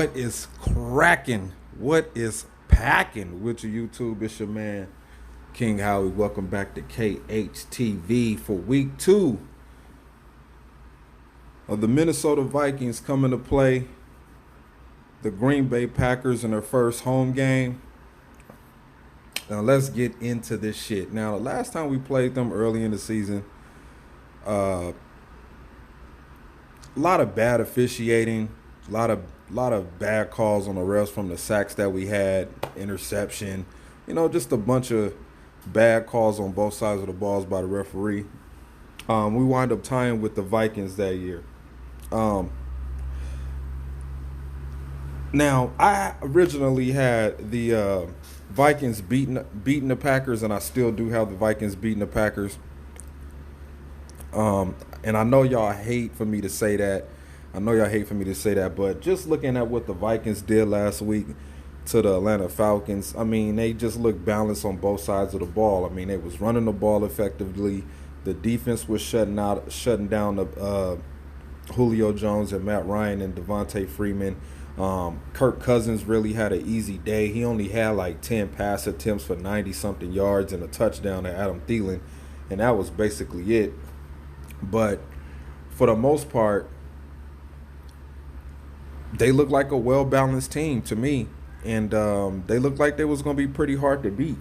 What is cracking? What is packing with your YouTube? It's your man, King Howie. Welcome back to KHTV for week 2 of the Minnesota Vikings coming to play the Green Bay Packers in their first home game. Now let's get into this shit. Now, the last time we played them early in the season, a lot of bad officiating, a lot of bad calls on the refs from the sacks that we had, interception, just a bunch of bad calls on both sides of the balls by the referee. We wind up tying with the Vikings that year. Now, I originally had the Vikings beating the Packers, and I still do have the Vikings beating the Packers. And I know y'all hate for me to say that. But just looking at what the Vikings did last week to the Atlanta Falcons, I mean, they just looked balanced on both sides of the ball. I mean, they was running the ball effectively. The defense was shutting down the Julio Jones and Matt Ryan and Devontae Freeman. Kirk Cousins really had an easy day. He only had like 10 pass attempts for 90-something yards and a touchdown to Adam Thielen, and that was basically it. But for the most part, they look like a well-balanced team to me, and they look like they was going to be pretty hard to beat,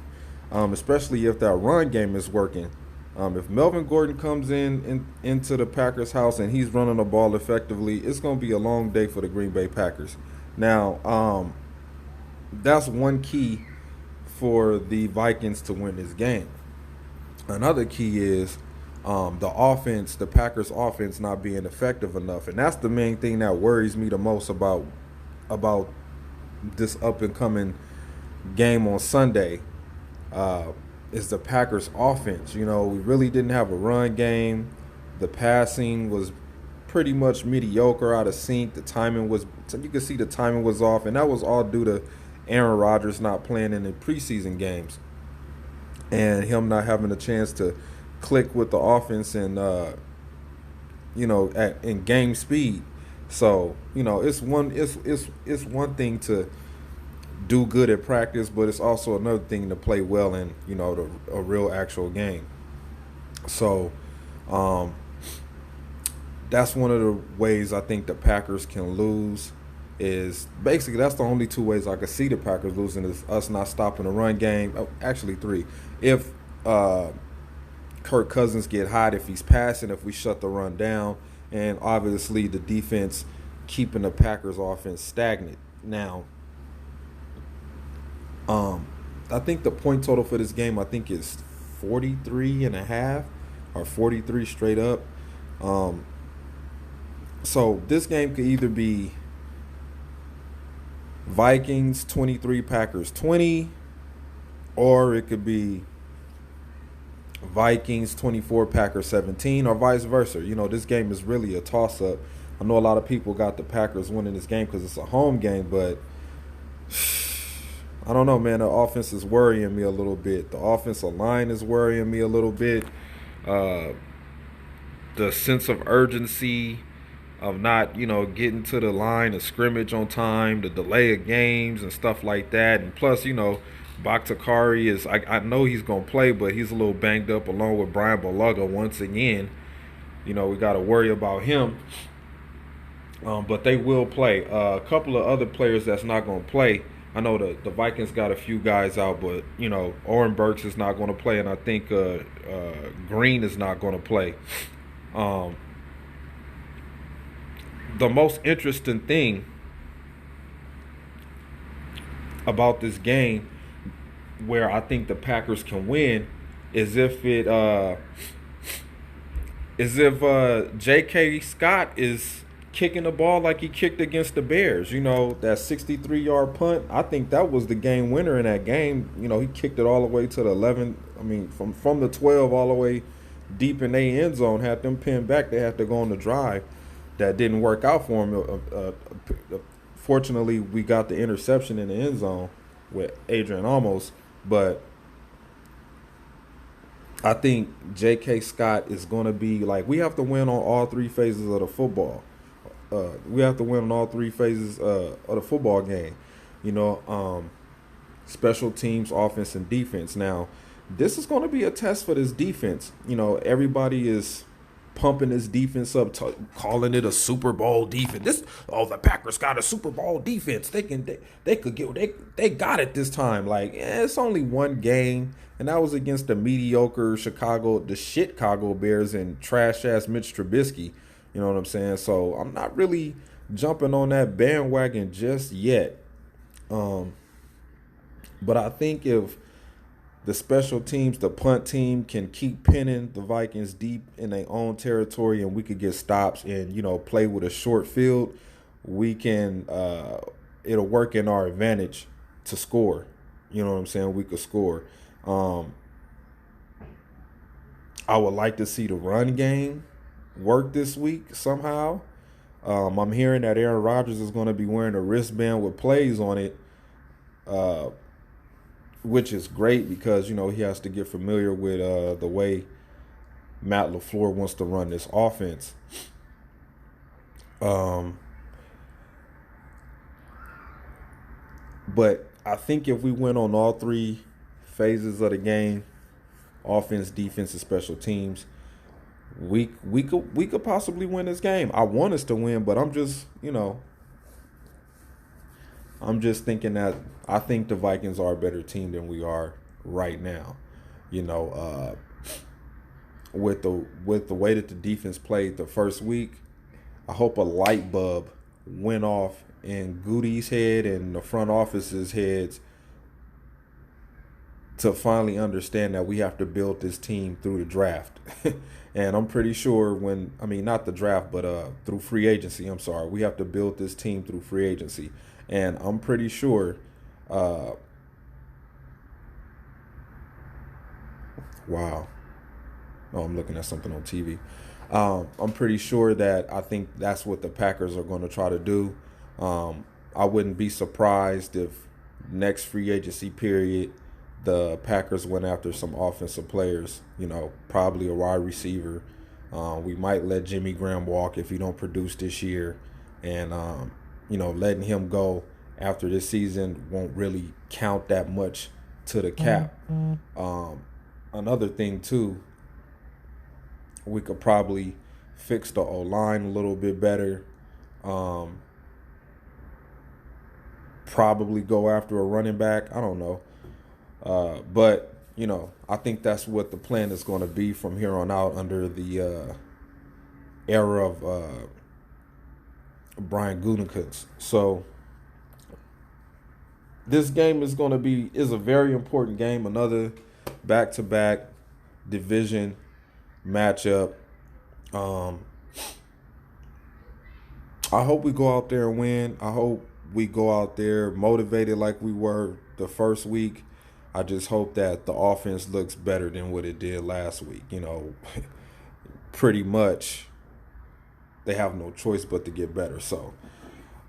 especially if that run game is working. If Melvin Gordon comes into the Packers' house and he's running the ball effectively, it's going to be a long day for the Green Bay Packers. Now, that's one key for the Vikings to win this game. Another key is the Packers' offense not being effective enough, and that's the main thing that worries me the most about this up and coming game on Sunday. Is the Packers' offense. We really didn't have a run game. The passing was pretty much mediocre, out of sync. You can see the timing was off, and that was all due to Aaron Rodgers not playing in the preseason games and him not having a chance to click with the offense and in game speed. So it's one thing to do good at practice, but it's also another thing to play well in a real actual game. So that's one of the ways I think the Packers can lose. Is basically that's the only two ways I could see the Packers losing, is us not stopping the run game. Actually, three. If Kirk Cousins get hot, if he's passing, if we shut the run down, and obviously the defense keeping the Packers offense stagnant. Now, I think the point total for this game, I think, is 43.5 or 43 straight up. So this game could either be Vikings 23, Packers 20, or it could be Vikings 24, Packers 17, or vice versa. This game is really a toss-up. I know a lot of people got the Packers winning this game because it's a home game, but I don't know, man. The offense is worrying me a little bit. The offensive line is worrying me a little bit. The sense of urgency of not, getting to the line of scrimmage on time, the delay of games and stuff like that. And plus, Bakhtiari is, I know he's going to play, but he's a little banged up along with Brian Bulaga once again. We got to worry about him. But they will play. A couple of other players that's not going to play. I know the Vikings got a few guys out, but, Oren Burks is not going to play, and I think Green is not going to play. The most interesting thing about this game, where I think the Packers can win, is if J.K. Scott is kicking the ball like he kicked against the Bears. That 63-yard punt, I think that was the game winner in that game. He kicked it all the way to the 11. I mean, from the 12 all the way deep in their end zone, had them pinned back. They had to go on the drive. That didn't work out for him. Fortunately, we got the interception in the end zone with Adrian Amos, but I think J.K. Scott is going to be like, we have to win on all three phases of the football. we have to win on all three phases of the football game. You know, special teams, offense, and defense. Now, this is going to be a test for this defense. You know, everybody is pumping this defense up, calling it a Super Bowl defense. The Packers got a Super Bowl defense. They got it this time. Like, it's only one game, and that was against the mediocre Chicago Bears and trash ass Mitch Trubisky. You know what I'm saying? So I'm not really jumping on that bandwagon just yet. But I think if the special teams, the punt team, can keep pinning the Vikings deep in their own territory, and we could get stops and play with a short field, we can. It'll work in our advantage to score. You know what I'm saying? We could score. I would like to see the run game work this week somehow. I'm hearing that Aaron Rodgers is going to be wearing a wristband with plays on it. Which is great because, he has to get familiar with the way Matt LaFleur wants to run this offense. But I think if we went on all three phases of the game, offense, defense, and special teams, we could possibly win this game. I want us to win, but I'm just thinking that I think the Vikings are a better team than we are right now. With the way that the defense played the first week, I hope a light bulb went off in Goody's head and the front office's heads to finally understand that we have to build this team through the draft. And I'm pretty sure not the draft, but through free agency. I'm sorry. We have to build this team through free agency. And I'm pretty sure, wow. Oh, I'm looking at something on TV. I'm pretty sure that I think that's what the Packers are going to try to do. I wouldn't be surprised if next free agency period, the Packers went after some offensive players, probably a wide receiver. We might let Jimmy Graham walk if he don't produce this year. And, letting him go after this season won't really count that much to the cap. Another thing, too, we could probably fix the O-line a little bit better. Probably go after a running back. I don't know. But, I think that's what the plan is going to be from here on out under the era of Brian Gutekunst. So this game is a very important game. Another back-to-back division matchup. I hope we go out there and win. I hope we go out there motivated like we were the first week. I just hope that the offense looks better than what it did last week. Pretty much they have no choice but to get better. So,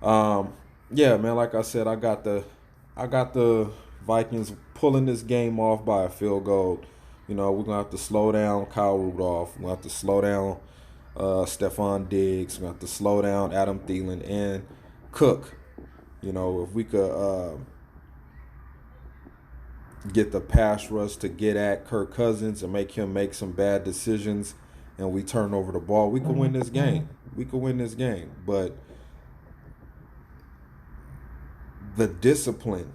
yeah, man, like I said, I got the Vikings pulling this game off by a field goal. We're going to have to slow down Kyle Rudolph. We're going to have to slow down Stephon Diggs. We're going to have to slow down Adam Thielen and Cook. If we could get the pass rush to get at Kirk Cousins and make him make some bad decisions and we turn over the ball, we could win this game. But the discipline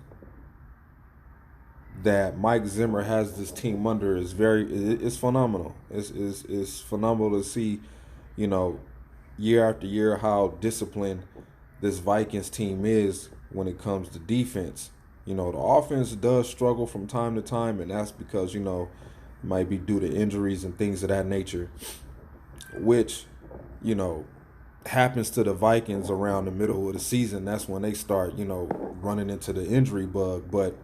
that Mike Zimmer has this team under is it's phenomenal. It's phenomenal to see, year after year how disciplined this Vikings team is when it comes to defense. The offense does struggle from time to time, and that's because, it might be due to injuries and things of that nature, which, happens to the Vikings around the middle of the season. That's when they start, running into the injury bug. But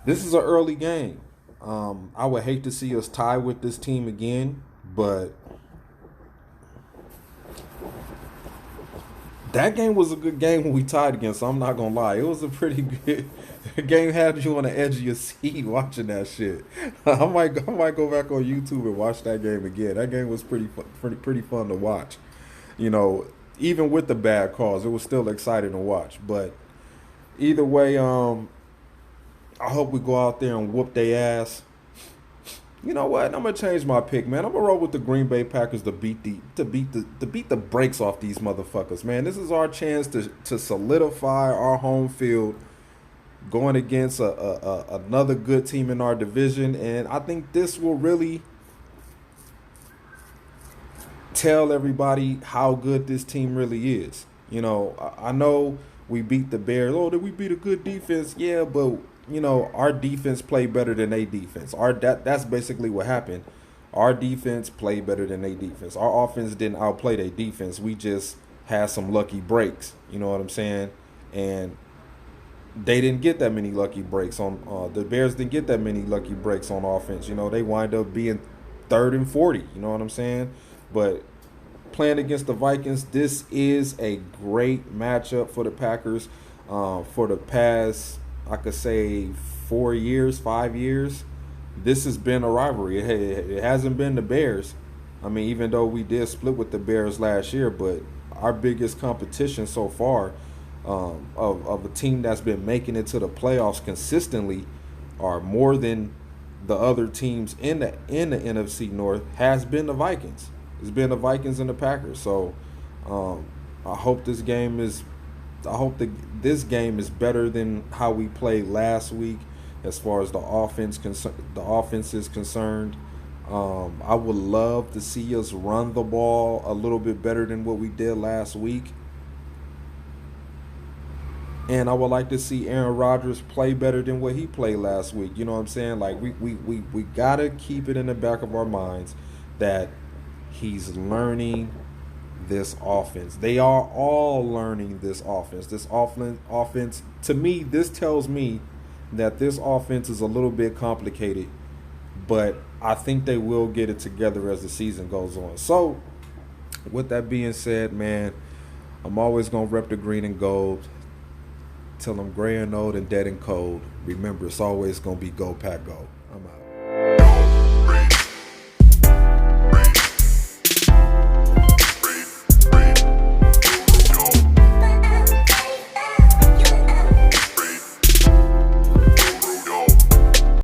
this is an early game. I would hate to see us tie with this team again, but that game was a good game when we tied again, so I'm not going to lie. It was a pretty good game. Had you on the edge of your seat watching that shit. I might go back on YouTube and watch that game again. That game was pretty fun to watch. you know, even with the bad calls, it was still exciting to watch. But either way, I hope we go out there and whoop their ass. You know what? I'm gonna change my pick, man. I'm gonna roll with the Green Bay Packers to beat the brakes off these motherfuckers, man. This is our chance to solidify our home field going against another good team in our division, and I think this will really tell everybody how good this team really is. You know, I know we beat the Bears. Oh, did we beat a good defense? Yeah, but you know, our defense played better than a defense. That's basically what happened. Our defense played better than a defense. Our offense didn't outplay their defense. We just had some lucky breaks. You know what I'm saying? And they didn't get that many lucky breaks on the Bears didn't get that many lucky breaks on offense. You know, they wind up being third and 40. You know what I'm saying? But playing against the Vikings, this is a great matchup for the Packers. For the past, I could say 4 years, 5 years, this has been a rivalry. It hasn't been the Bears. I mean, even though we did split with the Bears last year, but our biggest competition so far of a team that's been making it to the playoffs consistently are more than the other teams in the NFC North has been the Vikings. It's been the Vikings and the Packers. So I hope this game is I hope that this game is better than how we played last week as far as the offense is concerned. I would love to see us run the ball a little bit better than what we did last week. And I would like to see Aaron Rodgers play better than what he played last week. You know what I'm saying? Like we gotta keep it in the back of our minds that he's learning this offense. They are all learning this offense. This offense to me, this tells me that this offense is a little bit complicated, but I think they will get it together as the season goes on. So, with that being said, man, I'm always gonna rep the green and gold till I'm gray and old and dead and cold. Remember, it's always gonna be go pack go. I'm out.